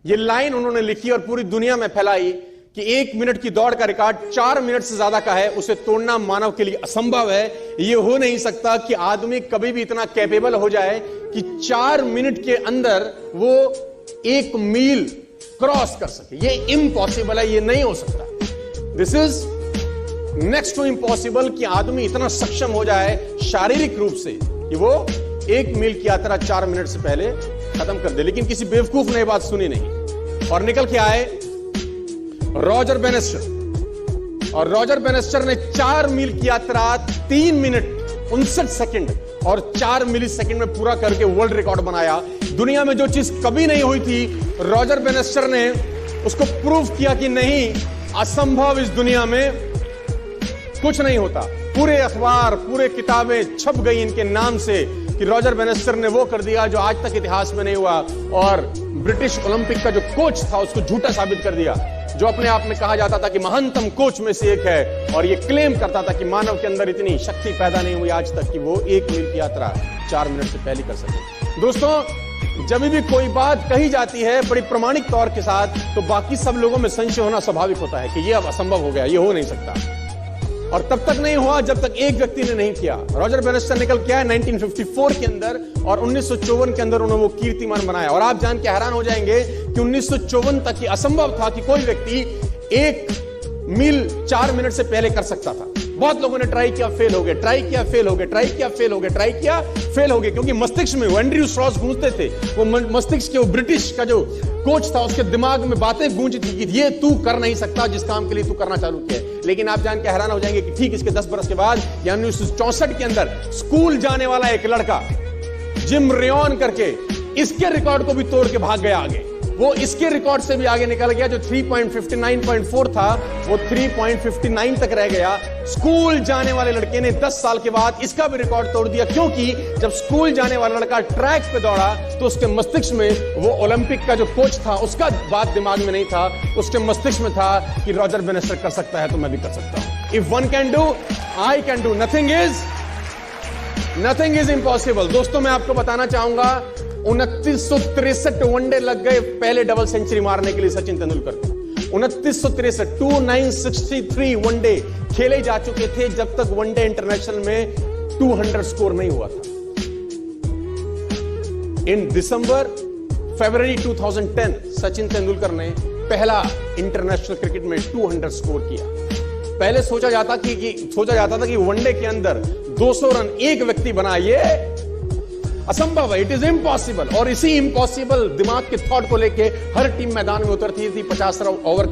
ये लाइन उन्होंने लिखी और पूरी दुनिया में फैलाई कि 1 मिनट की दौड़ का रिकॉर्ड 4 मिनट से ज्यादा का है, उसे तोड़ना मानव के लिए असंभव है। यह हो नहीं सकता कि आदमी कभी भी इतना कैपेबल हो जाए कि 4 मिनट के अंदर वो 1 मील क्रॉस कर सके। ये इम्पॉसिबल है, ये नहीं हो सकता। This is next to impossible कि आदमी इतना सक्षम हो जाए शारीरिक रूप से कि वो 1 मील की यात्रा 4 मिनट से पहले खत्म कर दे। लेकिन किसी बेवकूफ ने बात सुनी नहीं और निकल के आए रॉजर बेनेस्टर। और रॉजर बेनेस्टर ने 4 मील की यात्रा 3 मिनट 59 सेकंड और 4 मिली सेकंड में पूरा करके वर्ल्ड रिकॉर्ड बनाया। दुनिया में जो चीज कभी नहीं हुई थी, रॉजर बेनेस्टर ने उसको प्रूव किया कि नहीं, असंभव इस दुनिया में कुछ नहीं होता। पूरे अखबार, पूरे किताबें छप गई इनके नाम से कि रॉजर बेनेस्टर ने वो कर दिया जो आज तक इतिहास में नहीं हुआ। और ब्रिटिश ओलंपिक का जो कोच था उसको झूठा साबित कर दिया, जो अपने आप में कहा जाता था कि महानतम कोच में से एक है, और ये क्लेम करता था कि मानव के अंदर इतनी शक्ति पैदा नहीं हुई आज तक कि वो 1 मील की यात्रा 4 मिनट से पहले कर सके। दोस्तों, जब भी कोई बात कही जाती है बड़ी प्रमाणिक तौर के साथ, तो बाकी सब लोगों में संशय होना स्वाभाविक होता है कि ये अब असंभव हो गया, ये हो नहीं सकता। और तब तक नहीं हुआ जब तक एक व्यक्ति ने नहीं किया। रॉजर बेनेस्टर निकल के आया 1954 के अंदर और 1954 के अंदर उन्होंने वो कीर्तिमान बनाया। और आप जान के हैरान हो जाएंगे कि 1954 तक ये असंभव था कि कोई व्यक्ति 1 मील 4 मिनट से पहले कर सकता था। बहुत लोगों ने ट्राई किया, फेल हो गए, ट्राई किया, फेल हो गए, ट्राई किया, फेल हो गए, ट्राई किया, फेल हो गए, क्योंकि मस्तिष्क में एंड्रयू स्ट्रॉस गूंजते थे। वो मस्तिष्क के वो ब्रिटिश का जो कोच था उसके दिमाग में बातें गूंजती थी कि ये तू कर नहीं सकता जिस काम के लिए तू करना चालू किया। लेकिन आप जान के हैरान हो जाएंगे कि ठीक इसके 10 बरस के बाद, यानी 1964 के अंदर, स्कूल जाने वाला एक लड़का जिम रेयन करके इसके रिकॉर्ड को भी तोड़ के भाग गया आगे। वो इसके रिकॉर्ड से भी आगे निकल गया, जो 3.59.4 था वो 3.59 तक रह गया। स्कूल जाने वाले लड़के ने 10 साल के बाद इसका भी रिकॉर्ड तोड़ दिया, क्योंकि जब स्कूल जाने वाला लड़का ट्रैक पे दौड़ा तो उसके मस्तिष्क में वो ओलंपिक का जो कोच था उसका बात दिमाग में नहीं था, उसके मस्तिष्क में था कि रॉजर बेनेस्टर कर सकता है तो मैं भी कर सकता हूं। If one can do, I can do. Nothing is impossible. दोस्तों, मैं आपको बताना चाहूंगा 2963 वनडे लग गए पहले डबल सेंचुरी मारने के लिए सचिन तेंदुलकर को। 2963 वनडे खेले जा चुके थे जब तक वनडे इंटरनेशनल में 200 स्कोर नहीं हुआ था। इन फरवरी 2010 सचिन तेंदुलकर ने पहला इंटरनेशनल क्रिकेट में 200 स्कोर किया। पहले सोचा जाता था कि वनडे के अंदर 200 रन एक व्यक्ति बनाए, असंभव है, इट इज इम्पॉसिबल। और इसी इम्पॉसिबल दिमाग के थॉट को लेके हर टीम मैदान में उतरती थी। 50 ओवर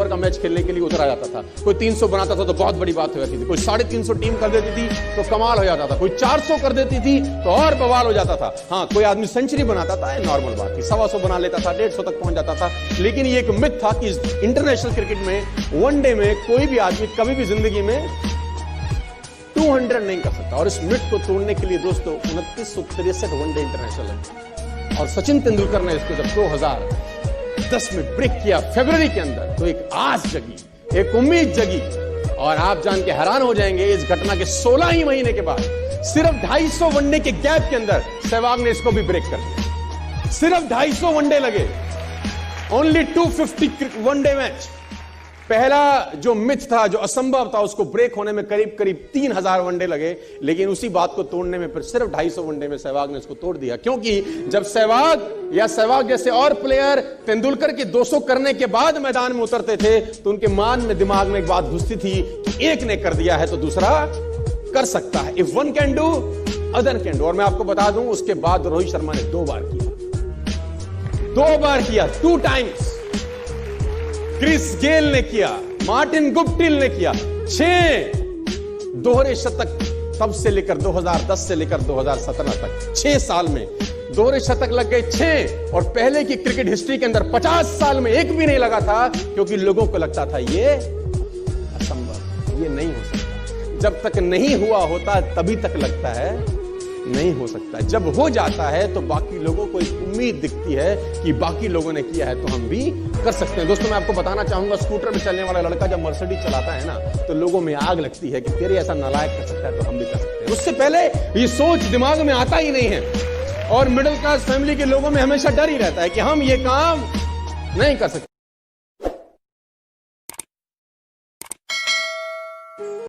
का मैच खेलने के लिए उतरा जाता था। कोई 300 बनाता था तो बहुत बड़ी बात हो जाती थी, कोई 350 टीम कर देती थी तो कमाल हो जाता था, कोई 400 कर देती थी तो और बवाल हो जाता था। हाँ, कोई आदमी सेंचुरी बनाता था, नॉर्मल बात थी, 125 बना लेता था, 150 तक पहुंच जाता था। लेकिन ये एक मिथ था कि इंटरनेशनल क्रिकेट में वनडे में कोई भी आदमी कभी भी जिंदगी में 200 नहीं कर सकता। और इस मिथ को तोड़ने के लिए दोस्तों 2963 वनडे इंटरनेशनल है। और सचिन तेंदुलकर ने इसको जब 2010 में ब्रेक किया फरवरी के अंदर, तो एक आस जगी, एक उम्मीद जगी। और आप जान के हैरान हो जाएंगे, इस घटना के 16 ही महीने के बाद, सिर्फ 250 वनडे के गैप के अंदर सहवाग ने इसको भी ब्रेक कर दिया। सिर्फ 250 वनडे लगे, ओनली 250 वनडे मैच। पहला जो मिथ था, जो असंभव था, उसको ब्रेक होने में करीब 3000 वनडे लगे। लेकिन उसी बात को तोड़ने में फिर सिर्फ 250 वनडे में सहवाग ने इसको तोड़ दिया। क्योंकि जब सहवाग जैसे और प्लेयर तेंदुलकर के 200 करने के बाद मैदान में उतरते थे तो उनके दिमाग में एक बात घुसती थी कि एक ने कर दिया है तो दूसरा कर सकता है। If one can do, other can do. और मैं आपको बता दूं, उसके बाद रोहित शर्मा ने 2 बार किया, 2 टाइम्स। क्रिस गेल ने किया, मार्टिन गुप्टिल ने किया। 6 दोहरे शतक तब से लेकर 2010 से लेकर 2017 तक 6 साल में दोहरे शतक लग गए 6। और पहले की क्रिकेट हिस्ट्री के अंदर 50 साल में एक भी नहीं लगा था, क्योंकि लोगों को लगता था ये असंभव, ये नहीं हो सकता। जब तक नहीं हुआ होता तभी तक लगता है नहीं हो सकता। जब हो जाता है तो बाकी लोगों को एक उम्मीद दिखती है कि बाकी लोगों ने किया है तो हम भी कर सकते हैं। दोस्तों, मैं आपको बताना चाहूंगा, स्कूटर में चलने वाला लड़का जब मर्सिडीज चलाता है ना, तो लोगों में आग लगती है कि तेरे ऐसा नालायक कर सकता है तो हम भी कर सकते हैं। उससे पहले ये सोच दिमाग में आता ही नहीं है। और मिडिल क्लास फैमिली के लोगों में हमेशा डर ही रहता है कि हम ये काम नहीं कर सकते।